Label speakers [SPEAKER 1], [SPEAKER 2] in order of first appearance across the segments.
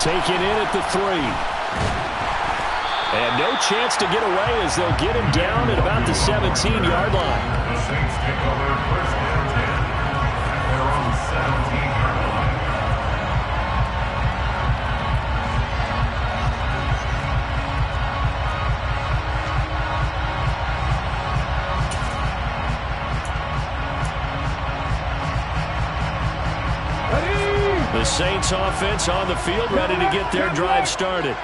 [SPEAKER 1] Taken in at the 3. And no chance to get away as they'll get him down at about the 17-yard line.
[SPEAKER 2] The Saints take over first and 10. They're on the 17-yard line.
[SPEAKER 1] The Saints offense on the field, ready to get their drive started.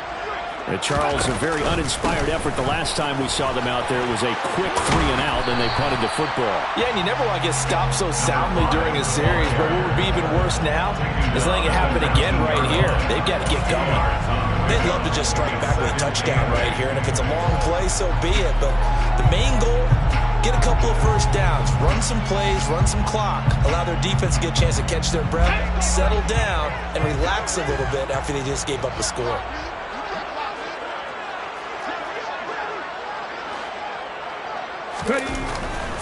[SPEAKER 1] Charles, a very uninspired effort the last time we saw them out there. It was a quick 3-and-out, and they punted the football.
[SPEAKER 3] Yeah, and you never want to get stopped so soundly during a series, but what would be even worse now is letting it happen again right here. They've got to get going.
[SPEAKER 4] They'd love to just strike back with a touchdown right here, and if it's a long play, so be it. But the main goal, get a couple of first downs, run some plays, run some clock, allow their defense to get a chance to catch their breath, settle down, and relax a little bit after they just gave up a score.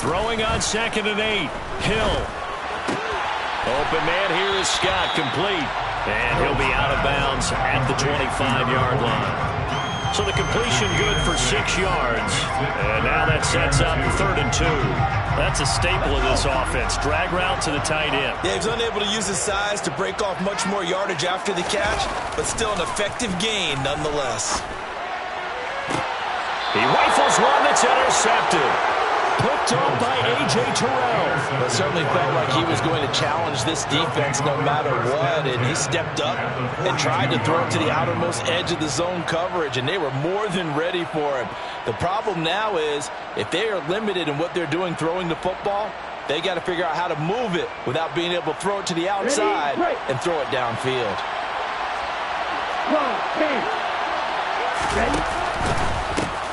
[SPEAKER 1] Throwing on 2nd and 8. Hill. Open man here is Scott, complete. And he'll be out of bounds at the 25-yard line. So the completion good for 6 yards. And now that sets up 3rd and 2. That's a staple of this offense. Drag route to the tight end.
[SPEAKER 4] Yeah, he's unable to use his size to break off much more yardage after the catch, but still an effective gain nonetheless.
[SPEAKER 1] He rifles one that's intercepted. Picked up by A.J. Terrell.
[SPEAKER 3] It certainly felt like he was going to challenge this defense no matter what, and he stepped up and tried to throw it to the outermost edge of the zone coverage, and they were more than ready for him. The problem now is if they are limited in what they're doing throwing the football, they got to figure out how to move it without being able to throw it to the outside and throw it downfield.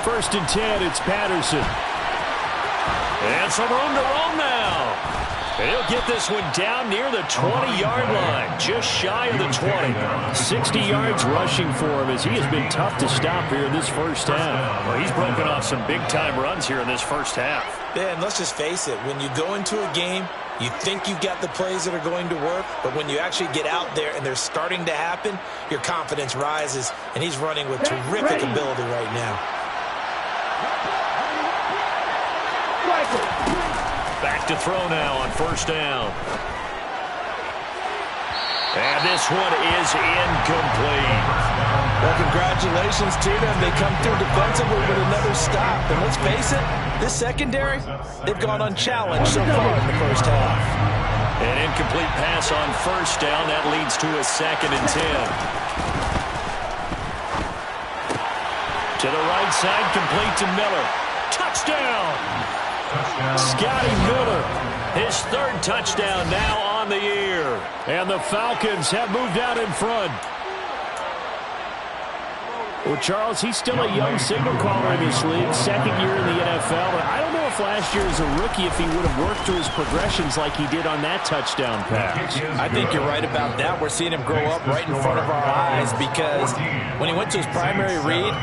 [SPEAKER 1] First and 10, it's Patterson. And some room to roam now. And he'll get this one down near the 20-yard line, just shy of the 20. 60 yards rushing for him as he has been tough to stop here in this first half. Well, he's broken off some big-time runs here in this first half.
[SPEAKER 4] Yeah, and let's just face it, when you go into a game, you think you've got the plays that are going to work, but when you actually get out there and they're starting to happen, your confidence rises, and he's running with terrific ability right now.
[SPEAKER 1] Back to throw now on first down. And this one is incomplete.
[SPEAKER 3] Well, congratulations to them. They come through defensively with another stop. And let's face it, this secondary, they've gone unchallenged so far in the first half.
[SPEAKER 1] An incomplete pass on first down. That leads to a 2nd and 10. To the right side, complete to Miller. Touchdown! Scotty Miller, his 3rd touchdown now on the year. And the Falcons have moved out in front. Well, Charles, he's still a young signal caller in this league, 2nd year in the NFL. But I don't know if last year as a rookie if he would have worked through his progressions like he did on that touchdown pass.
[SPEAKER 3] I think you're right about that. We're seeing him grow up right in front of our eyes because when he went to his primary read,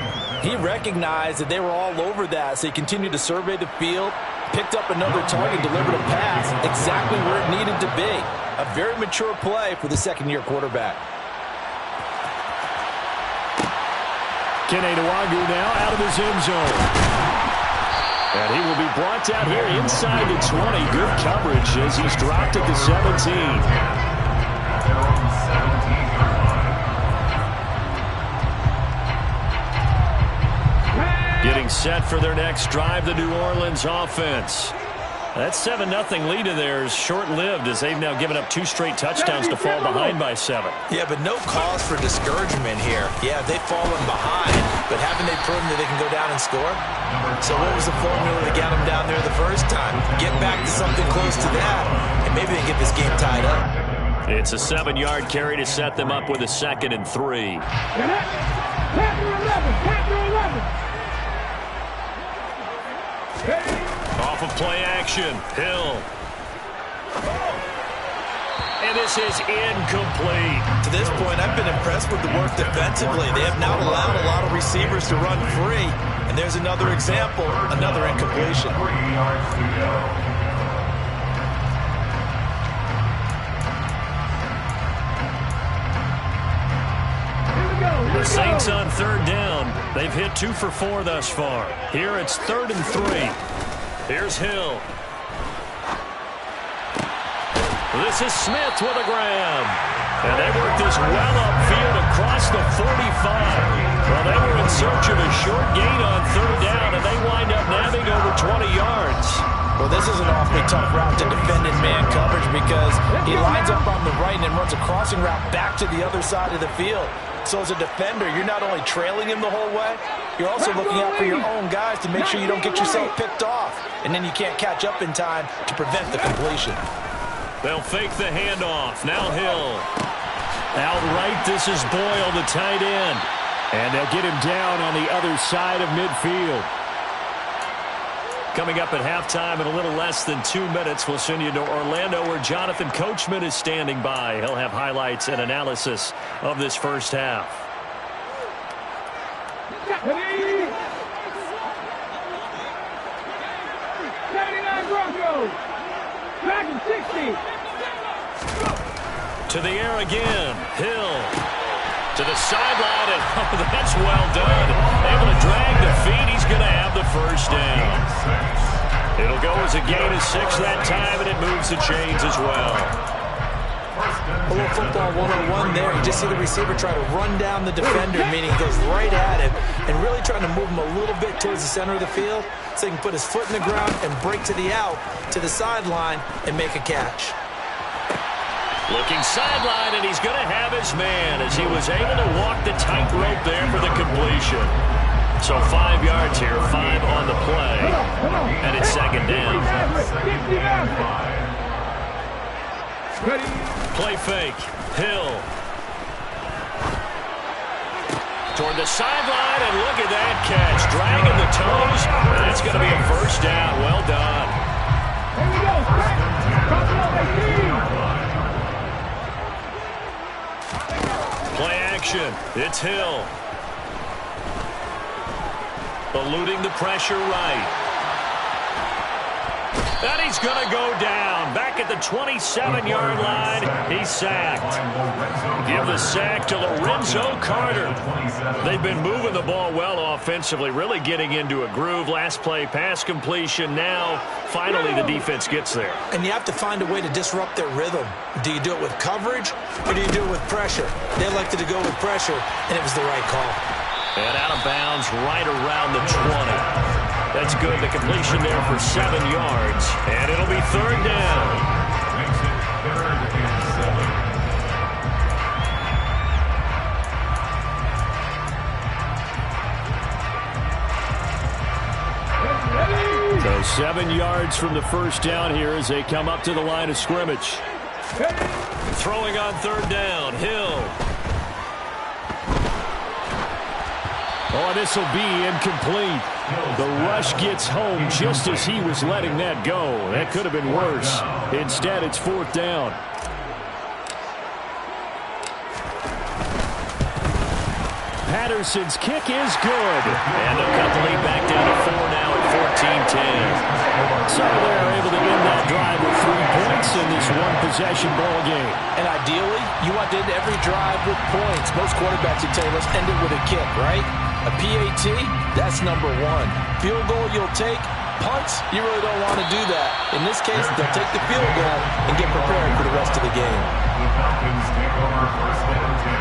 [SPEAKER 3] he recognized that they were all over that, so he continued to survey the field, picked up another target, delivered a pass exactly where it needed to be. A very mature play for the 2nd-year quarterback.
[SPEAKER 1] Kene Nwangwu now out of his end zone. And he will be brought down here inside the 20. Good coverage as he's dropped at the 17. Getting set for their next drive, the New Orleans offense. That 7-0 lead of theirs short-lived as they've now given up 2 straight touchdowns to fall behind by 7.
[SPEAKER 4] Yeah, but no cause for discouragement here. Yeah, they've fallen behind, but haven't they proven that they can go down and score? So what was the formula that got them down there the first time? Get back to something close to that, and maybe they can get this game tied up.
[SPEAKER 1] It's a 7-yard carry to set them up with a 2nd and 3. Off of play action, Hill. And this is incomplete.
[SPEAKER 4] To this point, I've been impressed with the work defensively. They have now allowed a lot of receivers to run free. And there's another example, another incompletion.
[SPEAKER 2] 3 yards to go.
[SPEAKER 1] The Saints on third down. They've hit 2 for 4 thus far. Here it's 3rd and 3. Here's Hill. This is Smith with a grab. And they work this well upfield across the 45. Well, they were in search of a short gain on third down, and they wind up nabbing over 20 yards.
[SPEAKER 3] Well, this is an awfully tough route to defend in man coverage because he lines up on the right and then runs a crossing route back to the other side of the field. So as a defender, you're not only trailing him the whole way, you're also looking out for your own guys to make sure you don't get yourself picked off. And then you can't catch up in time to prevent the completion.
[SPEAKER 1] They'll fake the handoff. Now Hill. Outright, this is Boyle, the tight end. And they'll get him down on the other side of midfield. Coming up at halftime in a little less than 2 minutes, we'll send you to Orlando where Jonathan Coachman is standing by. He'll have highlights and analysis of this first half. To the air again. Hill. To the sideline, and oh, that's well done. Able to drag the feet. He's going to have the first down. It'll go as a gain of 6 that time, and it moves the chains as well.
[SPEAKER 3] A little football 101 there. You just see the receiver try to run down the defender, meaning he goes right at him and really trying to move him a little bit towards the center of the field so he can put his foot in the ground and break to the out, to the sideline, and make a catch.
[SPEAKER 1] Looking sideline, and he's going to have his man as he was able to walk the tightrope there for the completion. So 5 yards here, 5 on the play, and it's second down. Play fake. Hill. Toward the sideline, and look at that catch. Dragging the toes, and that's going to be a first down. Well done.
[SPEAKER 5] Here we go.
[SPEAKER 1] Play action. It's Hill. Eluding the pressure right. And he's going to go down. Back at the 27-yard line, he's sacked. Give the sack to Lorenzo Carter. They've been moving the ball well offensively, really getting into a groove. Last play, pass completion. Now, finally, the defense gets there.
[SPEAKER 3] And you have to find a way to disrupt their rhythm. Do you do it with coverage, or do you do it with pressure? They elected to go with pressure, and it was the right call.
[SPEAKER 1] And out of bounds right around the 20. That's good. The completion there for 7 yards. And it'll be third down.
[SPEAKER 2] Makes it 3rd and 7.
[SPEAKER 1] So 7 yards from the first down here as they come up to the line of scrimmage. Throwing on third down. Hill. Oh, this will be incomplete. The rush gets home just as he was letting that go. That could have been worse. Instead, it's fourth down. Patterson's kick is good. And they'll cut the lead back down to 4 now at 14-10. So they're able to end that drive with 3 points in this one-possession ball game.
[SPEAKER 3] And ideally, you want to end every drive with points. Most quarterbacks would tell you, let's end it with a kick, right? A PAT, that's number 1. Field goal you'll take. Punts, you really don't want to do that. In this case, they'll take the field goal and get prepared for the rest of the game.
[SPEAKER 2] The Falcons take over 1st and 10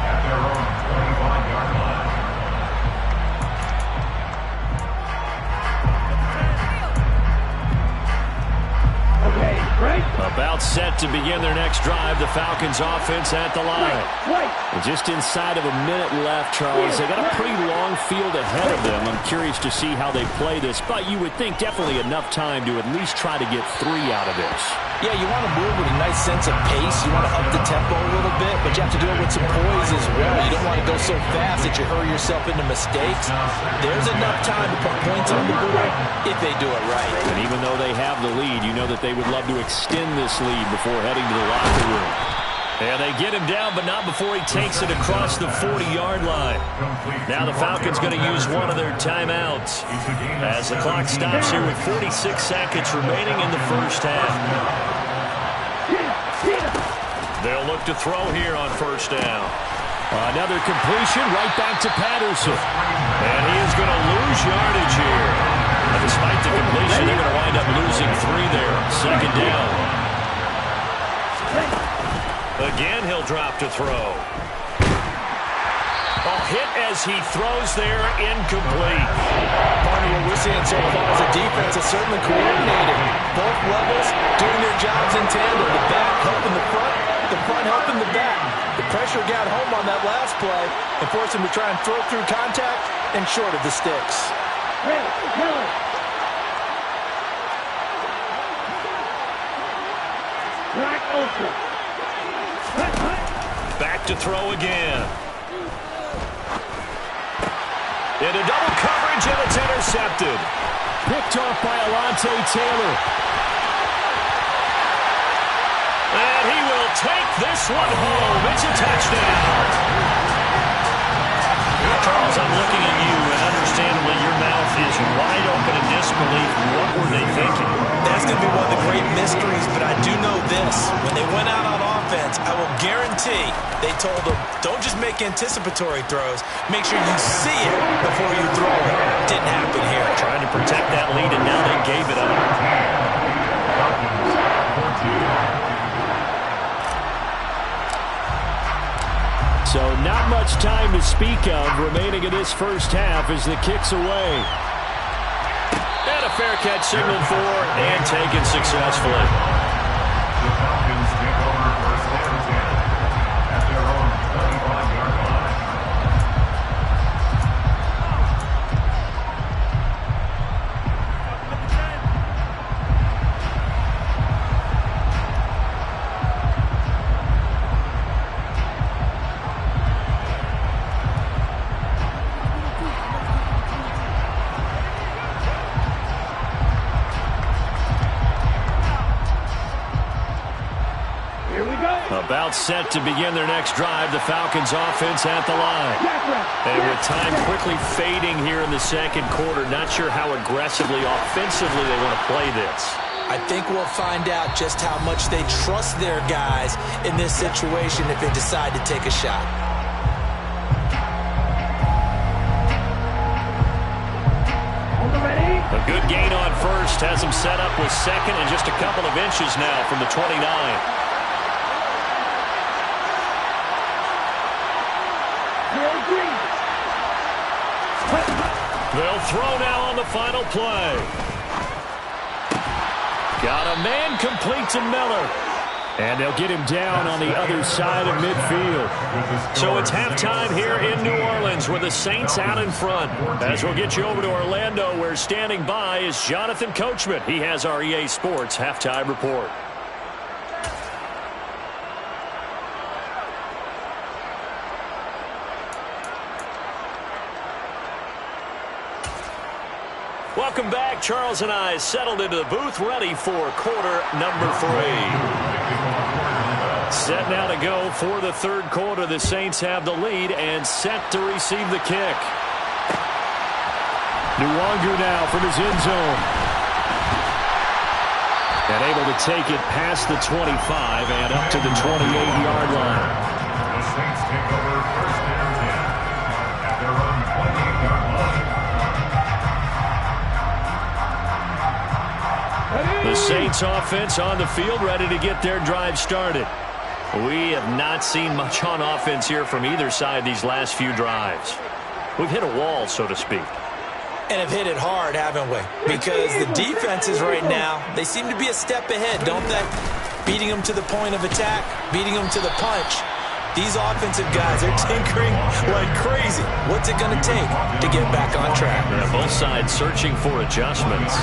[SPEAKER 2] at their own 25-yard line.
[SPEAKER 5] Okay, right?
[SPEAKER 1] About set to begin their next drive. The Falcons offense at the line. And just inside of a minute left, Charles. They got a pretty long field ahead of them. I'm curious to see how they play this, but you would think definitely enough time to at least try to get 3 out of this.
[SPEAKER 3] Yeah, you want to move with a nice sense of pace. You want to up the tempo a little bit, but you have to do it with some poise as well. You don't want to go so fast that you hurry yourself into mistakes. There's enough time to put points on the board if they do it right.
[SPEAKER 1] And even though they have the lead, you know that they would love to extend this lead before heading to the locker room. And they get him down, but not before he takes it across the 40-yard line. Now the Falcons going to use one of their timeouts as the clock stops here with 46 seconds remaining in the first half. They'll look to throw here on first down. Another completion right back to Patterson. And he is going to lose yardage here. And despite the completion, they're going to wind up losing 3 there. Second down. Again, he'll drop to throw. Hit as he throws there, incomplete.
[SPEAKER 3] Partner, what we're seeing so far as a defense is certainly coordinated. Both levels doing their jobs in tandem. The back helping the front helping the back. The pressure got home on that last play and forced him to try and throw through contact and short of the sticks.
[SPEAKER 1] Back to throw again. Into double coverage, and it's intercepted. Picked off by Alontae Taylor. And he will take this one home. It's a touchdown. Charles, I'm looking at you, and understandably your mouth is wide open in disbelief. What were they thinking?
[SPEAKER 3] That's going to be one of the great mysteries, but I do know this. When they went out on offense, I will guarantee they told them, don't just make anticipatory throws. Make sure you see it before you throw it. Didn't happen here.
[SPEAKER 1] Trying to protect that lead, and now they gave it up. So not much time to speak of remaining in this first half as the kick's away. And a fair catch signaled for and taken successfully.
[SPEAKER 2] The Falcons take over first and 10 at their own 25-yard line.
[SPEAKER 1] About set to begin their next drive, the Falcons offense at the line. And with time quickly fading here in the second quarter, not sure how aggressively, offensively they want to play this.
[SPEAKER 3] I think we'll find out just how much they trust their guys in this situation if they decide to take a shot.
[SPEAKER 1] A good gain on first has them set up with second and just a couple of inches now from the 29. They'll throw now on the final play. Got a man complete to Miller. And they'll get him down on the other side of midfield. So it's halftime here in New Orleans with the Saints out in front. As we'll get you over to Orlando, where standing by is Jonathan Coachman. He has our EA Sports halftime report. Welcome back. Charles and I settled into the booth, ready for quarter number 3. Set now to go for the third quarter. The Saints have the lead and set to receive the kick. Nwangu now from his end zone. And able to take it past the 25 and up to the 28-yard line.
[SPEAKER 2] The Saints take over first and 10 at their own 28-yard line.
[SPEAKER 1] The Saints offense on the field, ready to get their drive started. We have not seen much on offense here from either side these last few drives. We've hit a wall, so to speak.
[SPEAKER 3] And have hit it hard, haven't we? Because the defenses right now, they seem to be a step ahead, don't they? Beating them to the point of attack, beating them to the punch. These offensive guys are tinkering like crazy. What's it going to take to get back on track?
[SPEAKER 1] Yeah, both sides searching for adjustments.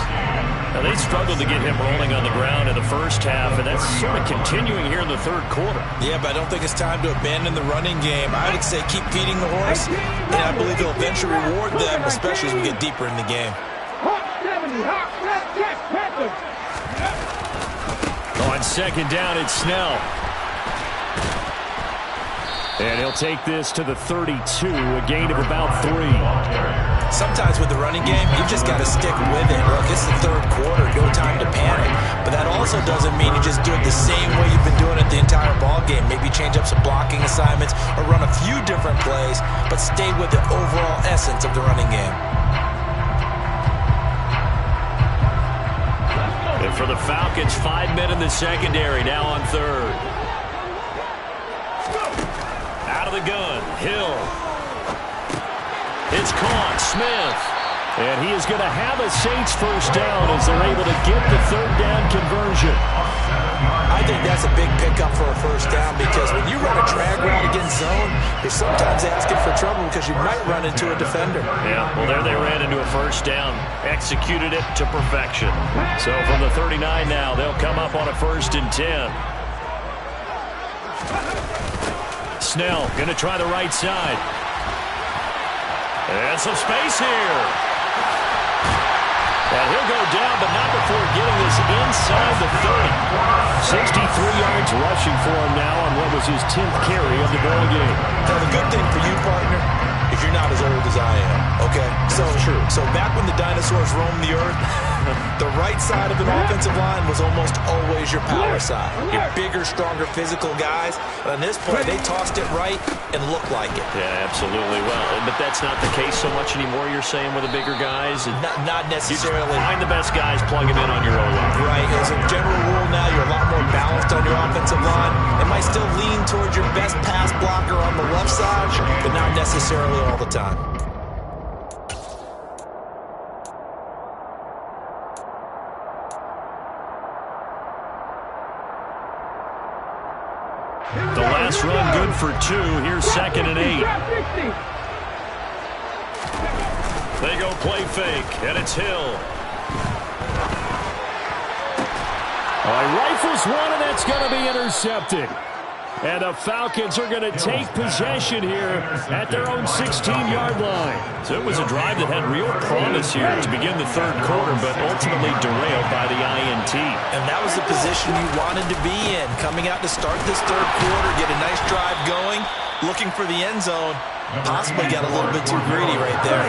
[SPEAKER 1] Now, they struggled to get him rolling on the ground in the first half, and that's sort of continuing here in the third quarter.
[SPEAKER 3] Yeah, but I don't think it's time to abandon the running game. I would say keep feeding the horse, and I believe he'll eventually reward them, especially as we get deeper in the game.
[SPEAKER 1] On second down, it's Snell. And he'll take this to the 32, a gain of about 3.
[SPEAKER 3] Sometimes with the running game, you've just got to stick with it. Look, it's the third quarter, no time to panic. But that also doesn't mean you just do it the same way you've been doing it the entire ball game. Maybe change up some blocking assignments or run a few
[SPEAKER 4] different plays, but stay with the overall essence of the running game.
[SPEAKER 1] And for the Falcons, 5 men in the secondary, now on third. Out of the gun, Hill. It's caught, Smith. And he is going to have a Saints first down as they're able to get the third down conversion.
[SPEAKER 4] I think that's a big pickup for a first down because when you run a drag route against zone, you're sometimes asking for trouble because you might run into a defender.
[SPEAKER 1] Yeah, well, there they ran into a first down. Executed it to perfection. So from the 39 now, they'll come up on a 1st and 10. Snell going to try the right side. And some space here. And he'll go down, but not before getting this inside the 30. 63 yards rushing for him now on what was his 10th carry of the ball game.
[SPEAKER 4] Now, the good thing for you, partner, is you're not as old as I am, okay? So back when the dinosaurs roamed the earth, the right side of an offensive line was almost always your power side. Your bigger, stronger, physical guys. But on this play, they tossed it right and looked like it.
[SPEAKER 1] Yeah, absolutely. Well, but that's not the case so much anymore, you're saying, with the bigger guys?
[SPEAKER 4] Not necessarily.
[SPEAKER 1] You find the best guys, plug them in on your O-line.
[SPEAKER 4] Right. As a general rule now, you're a lot more balanced on your offensive line. It might still lean towards your best pass blocker on the left side, but not necessarily all the time.
[SPEAKER 1] The last run good for 2. Here's 2nd and 8. They go play fake, and it's Hill. He rifles one, and that's going to be intercepted. And the Falcons are going to take possession here at their own 16-yard line. So it was a drive that had real promise here to begin the third quarter, but ultimately derailed by the INT.
[SPEAKER 4] And that was the position you wanted to be in. Coming out to start this third quarter, get a nice drive going, looking for the end zone. Possibly got a little bit too greedy right there.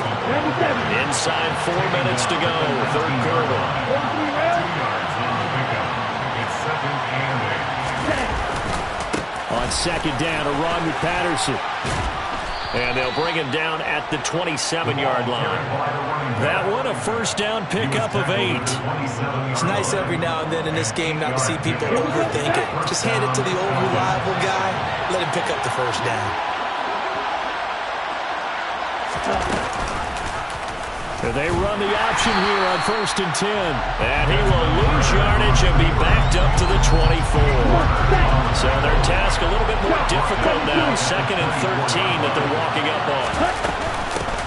[SPEAKER 1] Inside 4 minutes to go, third quarter. On 2nd down, a run with Patterson. And they'll bring him down at the 27-yard line. That one, a first down pickup of 8.
[SPEAKER 4] It's nice every now and then in this game not to see people overthink it. Just hand it to the old reliable guy. Let him pick up the first down.
[SPEAKER 1] They run the option here on 1st and 10. And he will lose yardage and be backed up to the 24. So their task a little bit more difficult now. 2nd and 13 that they're walking up on.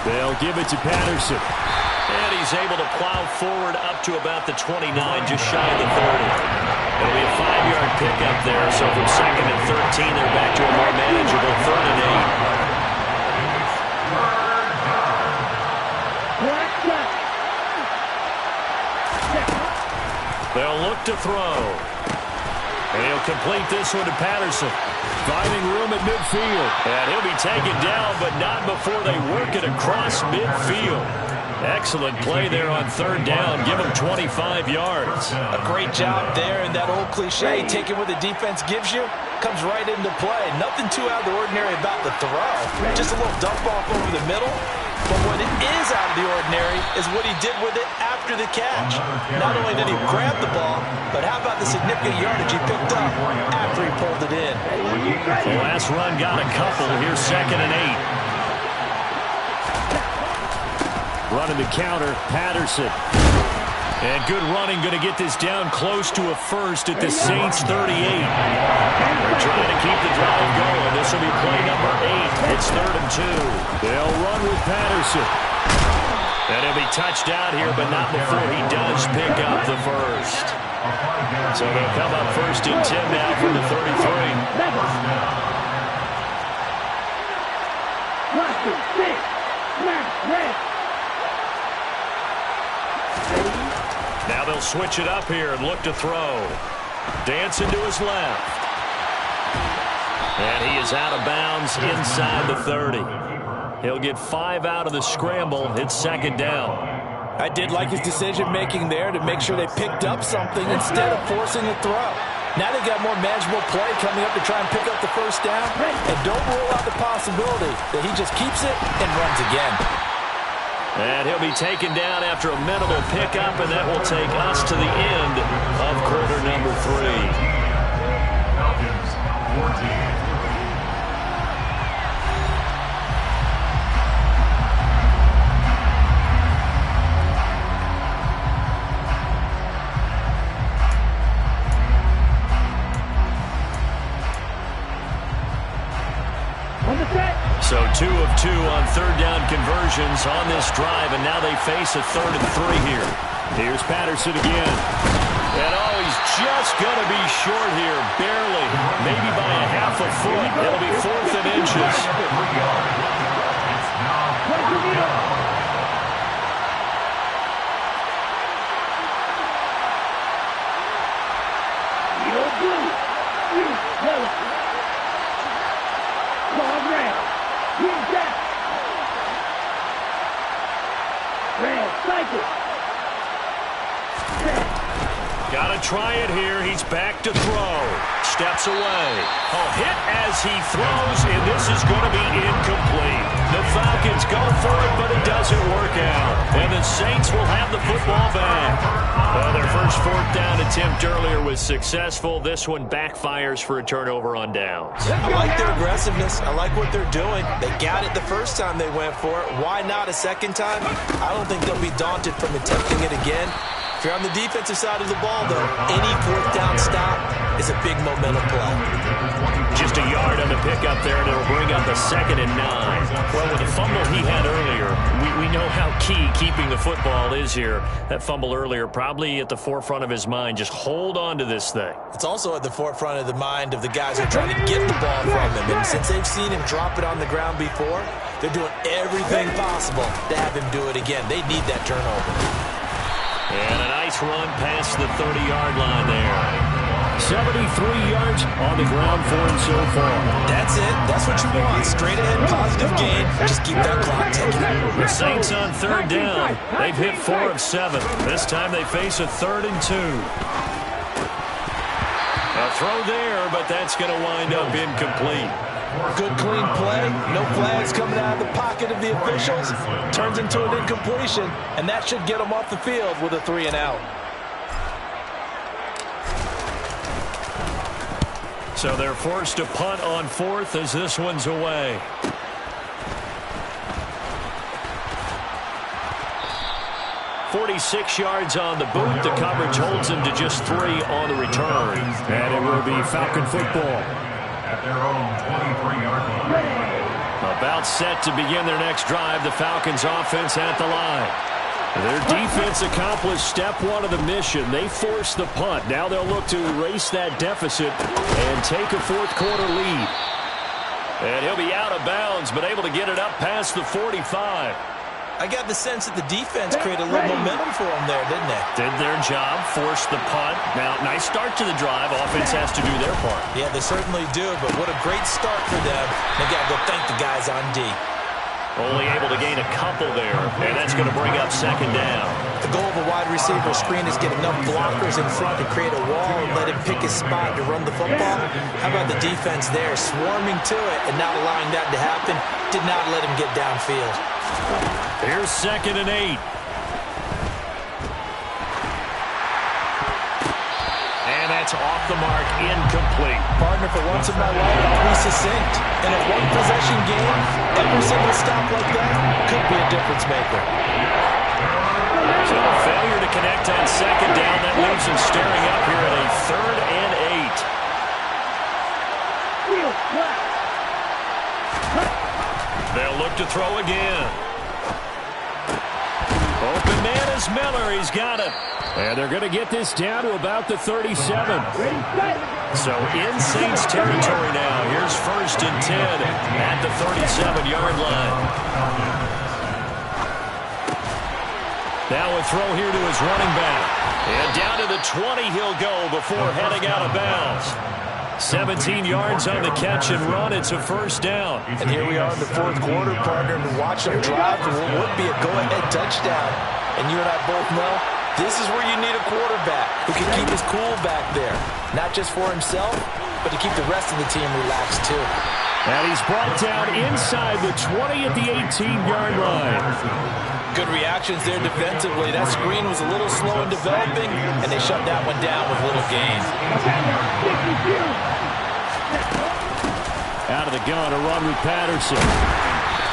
[SPEAKER 1] They'll give it to Patterson. And he's able to plow forward up to about the 29, just shy of the 30. It'll be a 5-yard pickup there. So from 2nd and 13, they're back to a more manageable 3rd and 8. They'll look to throw. And he'll complete this one to Patterson. Finding room at midfield. And he'll be taken down, but not before they work it across midfield. Excellent play there on 3rd down. Give him 25 yards.
[SPEAKER 4] A great job there, and that old cliche, taking what the defense gives you, comes right into play. Nothing too out of the ordinary about the throw. Just a little dump off over the middle. But what it is out of the ordinary is what he did with it after the catch. Not only did he grab the ball, but how about the significant yardage he picked up after he pulled it in.
[SPEAKER 1] The last run got a couple. Here's 2nd and 8. Running the counter, Patterson. And good running, going to get this down close to a first at the Saints 38. They're trying to keep the drive going. This will be play number 8. It's 3rd and 2. They'll run with Patterson. And he'll be touched out here, but not before he does pick up the first. So they'll come up 1st and 10 now from the 33. Now they'll switch it up here and look to throw. Dancing to his left. And he is out of bounds inside the 30. He'll get 5 out of the scramble. It's 2nd down.
[SPEAKER 4] I did like his decision-making there to make sure they picked up something instead of forcing a throw.
[SPEAKER 3] Now they've got more manageable play coming up to try and pick up the first down. And don't rule out the possibility that he just keeps it and runs again.
[SPEAKER 1] And he'll be taken down after a minimal pickup, and that will take us to the end of quarter number 3.
[SPEAKER 2] Falcons 14.
[SPEAKER 1] So 2 of 2 on third down conversions on this drive, and now they face a 3rd and 3 here. Here's Patterson again. And he's just going to be short here, barely, maybe by a half a foot. It'll be 4th and inches. Got to try it here. He's back to throw. Steps away. Hit as he throws, and this is going to be incomplete. The Falcons go for it, but it doesn't work out. And the Saints will have the football back. Well, their first 4th down attempt earlier was successful. This one backfires for a turnover on downs.
[SPEAKER 3] I like their aggressiveness. I like what they're doing. They got it the first time they went for it. Why not a second time? I don't think they'll be daunted from attempting it again. If you're on the defensive side of the ball, though, any 4th down stop is a big momentum play.
[SPEAKER 1] Just a yard on the pickup there, and it'll bring up a 2nd and 9. Well, with the fumble he had earlier, we know how key keeping the football is here. That fumble earlier probably at the forefront of his mind. Just hold on to this thing.
[SPEAKER 3] It's also at the forefront of the mind of the guys who are trying to get the ball from him. And since they've seen him drop it on the ground before, they're doing everything possible to have him do it again. They need that turnover.
[SPEAKER 1] And a nice run past the 30-yard line there. 73 yards on the ground for him so far.
[SPEAKER 3] That's it. That's what you want. Straight ahead, positive gain. Just keep that clock ticking.
[SPEAKER 1] The Saints on 3rd down. They've hit 4 of 7. This time they face a 3rd and 2. A throw there, but that's going to wind up incomplete.
[SPEAKER 3] Good, clean play. No flags coming out of the pocket of the officials. Turns into an incompletion, and that should get them off the field with a 3 and out.
[SPEAKER 1] So they're forced to punt on 4th as this one's away. .46 yards on the boot. The coverage holds him to just 3 on the return. And it will be Falcon football.
[SPEAKER 2] At their own 23-yard line.
[SPEAKER 1] About set to begin their next drive. The Falcons offense at the line. Their defense accomplished step 1 of the mission. They forced the punt. Now they'll look to erase that deficit and take a 4th quarter lead. And he'll be out of bounds, but able to get it up past the 45.
[SPEAKER 3] I got the sense that the defense created a little momentum for them there, didn't they?
[SPEAKER 1] Did their job, forced the punt. Now, nice start to the drive. Offense has to do their part.
[SPEAKER 3] Yeah, they certainly do, but what a great start for them. They got to go thank the guys on D.
[SPEAKER 1] Only able to gain a couple there, and that's going to bring up 2nd down.
[SPEAKER 3] The goal of a wide receiver screen is get enough blockers in front to create a wall and let him pick his spot to run the football. How about the defense there, swarming to it and not allowing that to happen? Did not let him get downfield.
[SPEAKER 1] Here's 2nd and 8. And that's off the mark, incomplete.
[SPEAKER 3] Partner, for once in my life, I'll be succinct. In a one-possession game, every single stop like that could be a difference maker.
[SPEAKER 1] So a failure to connect on 2nd down. That leaves him staring up here at a 3rd and 8. They'll look to throw again. Open man is Miller. He's got it. And they're going to get this down to about the 37. So in Saints territory now. Here's 1st and 10 at the 37-yard line. Now a throw here to his running back. And down to the 20 he'll go before heading out of bounds. 17 yards on the catch and run. It's a 1st down.
[SPEAKER 3] And here we are in the 4th quarter, partner, and watch them drive for what would be a go-ahead touchdown. And you and I both know This is where you need a quarterback who can keep his cool back there. Not just for himself, but to keep the rest of the team relaxed too.
[SPEAKER 1] And he's brought down inside the 20 at the 18-yard line.
[SPEAKER 3] Good reactions there defensively. That screen was a little slow in developing, and they shut that one down with little gain.
[SPEAKER 1] Out of the gun, a run with Patterson.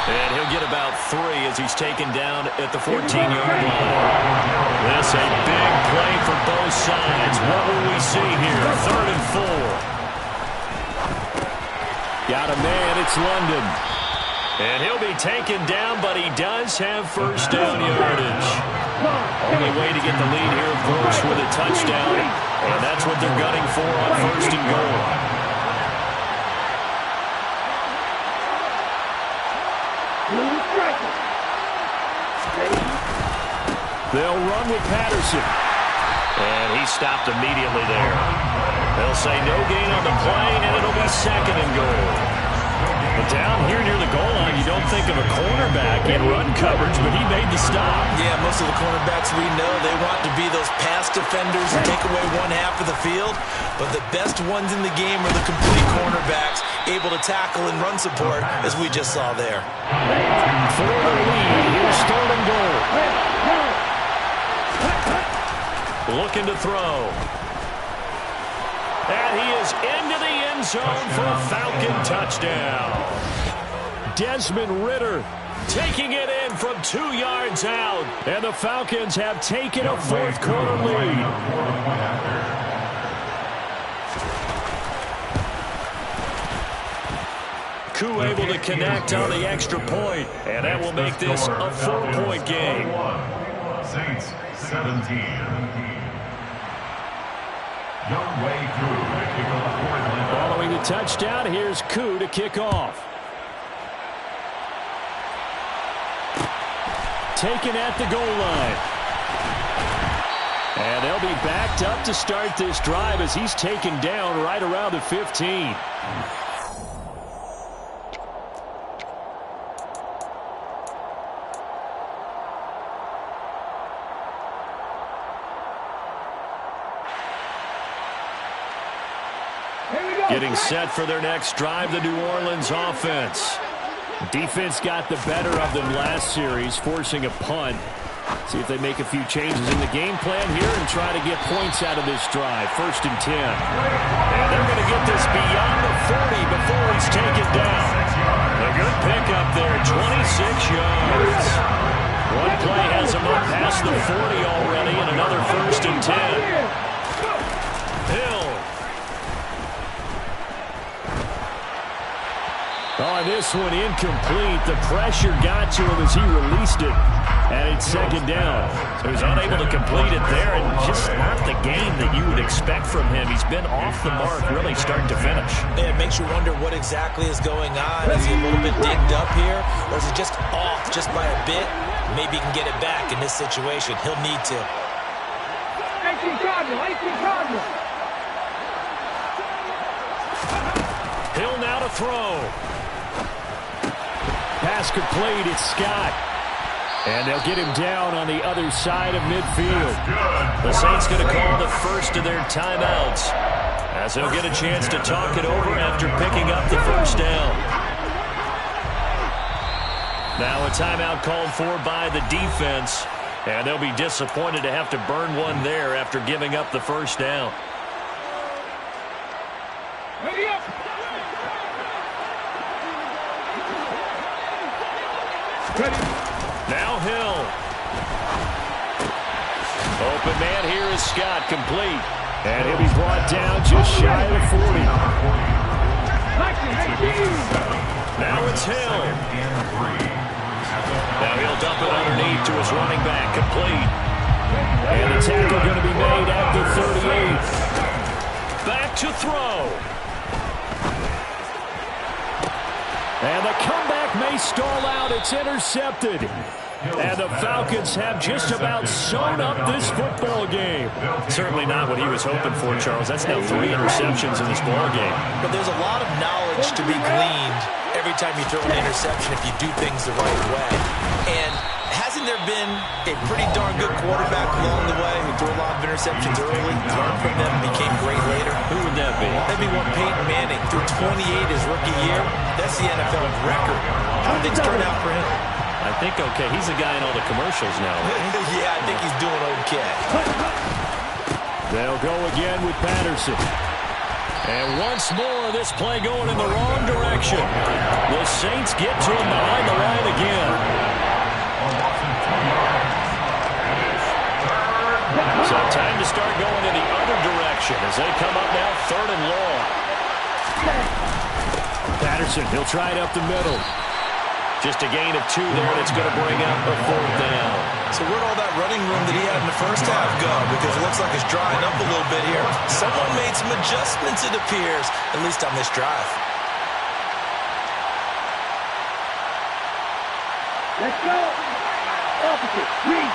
[SPEAKER 1] And he'll get about 3 as he's taken down at the 14-yard line. This a big play for both sides. What will we see here? 3rd and 4. Got a man, it's London. And he'll be taken down, but he does have first down yardage. Only way to get the lead here, of course, with a touchdown. And that's what they're gunning for on 1st and goal. They'll run with Patterson. And he stopped immediately there. They'll say no gain on the play, and it'll be 2nd and goal. But down here near the goal line, you don't think of a cornerback in run coverage, but he made the stop.
[SPEAKER 3] Yeah, most of the cornerbacks we know, they want to be those pass defenders and take away one half of the field. But the best ones in the game are the complete cornerbacks, able to tackle and run support, as we just saw there.
[SPEAKER 1] For the lead, here's 3rd and goal. Looking to throw. And he is into the end zone for a Falcon touchdown. Desmond Ridder taking it in from 2 yards out. And the Falcons have taken a 4th quarter lead. Koo able to connect on the extra point. And that will make this a 4-point game.
[SPEAKER 2] Saints 17. Young way through to kick off for Atlanta.
[SPEAKER 1] Following the touchdown, here's Koo to kick off. Taken at the goal line. And they'll be backed up to start this drive as he's taken down right around the 15. Getting set for their next drive, the New Orleans offense. Defense got the better of them last series, forcing a punt. See if they make a few changes in the game plan here and try to get points out of this drive. 1st and 10. And they're going to get this beyond the 40 before he's taken down. A good pickup there, 26 yards. One play has him up past the 40 already, and another 1st and 10. Hill. Oh, this one incomplete. The pressure got to him as he released it. And it's 2nd down. So he's unable to complete it there, and just not the game that you would expect from him. He's been off the mark really start to finish.
[SPEAKER 4] It makes you wonder what exactly is going on. Is he a little bit dinged up here, or is he just off just by a bit? Maybe he can get it back in this situation. He'll need to.
[SPEAKER 5] 18 Cardinal.
[SPEAKER 1] Hill now to throw. Pass complete, it's Scott. And they'll get him down on the other side of midfield. The Saints going to call the first of their timeouts, as they'll get a chance to talk it over after picking up the 1st down. Now a timeout called for by the defense, and they'll be disappointed to have to burn one there after giving up the 1st down.
[SPEAKER 5] Ready up.
[SPEAKER 1] Now Hill. Open man here is Scott, complete. And he'll be brought down just shy of the 40. Now it's Hill. Now he'll dump it underneath to his running back, complete. And the tackle going to be made at the 38. Back to throw. And the comeback may stall out. It's intercepted. And the Falcons have just about sewn up this football game. Certainly not what he was hoping for, Charles. That's now 3 interceptions in this ball game.
[SPEAKER 4] But there's a lot of knowledge to be gleaned every time you throw an interception if you do things the right way. And
[SPEAKER 3] Hasn't there been a pretty darn good quarterback along the way who threw a lot of interceptions early, learned from them, and became great later?
[SPEAKER 1] Who would that be?
[SPEAKER 3] That'd be one Peyton Manning threw 28 his rookie year. That's the NFL record. How did things turn out for him?
[SPEAKER 1] I think okay. He's a guy in all the commercials now.
[SPEAKER 3] Yeah, I think he's doing okay.
[SPEAKER 1] They'll go again with Patterson. And once more, this play going in the wrong direction. The Saints get to him behind the line again. So time to start going in the other direction as they come up now 3rd and long. Patterson, he'll try it up the middle. Just a gain of 2 there, and it's going to bring up a 4th down.
[SPEAKER 3] So where'd all that running room that he had in the first half go? Because it looks like it's drying up a little bit here. Someone made some adjustments, it appears, at least on this drive.
[SPEAKER 5] Let's go. Opposite. Read.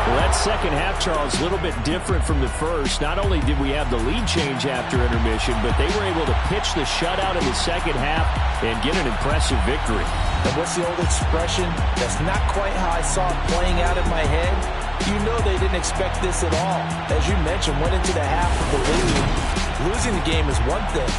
[SPEAKER 1] Well, that second half, Charles, a little bit different from the first. Not only did we have the lead change after intermission, but they were able to pitch the shutout in the second half and get an impressive victory.
[SPEAKER 3] And what's the old expression? That's not quite how I saw it playing out in my head. You know they didn't expect this at all. As you mentioned, went into the half with the lead. Losing the game is one thing.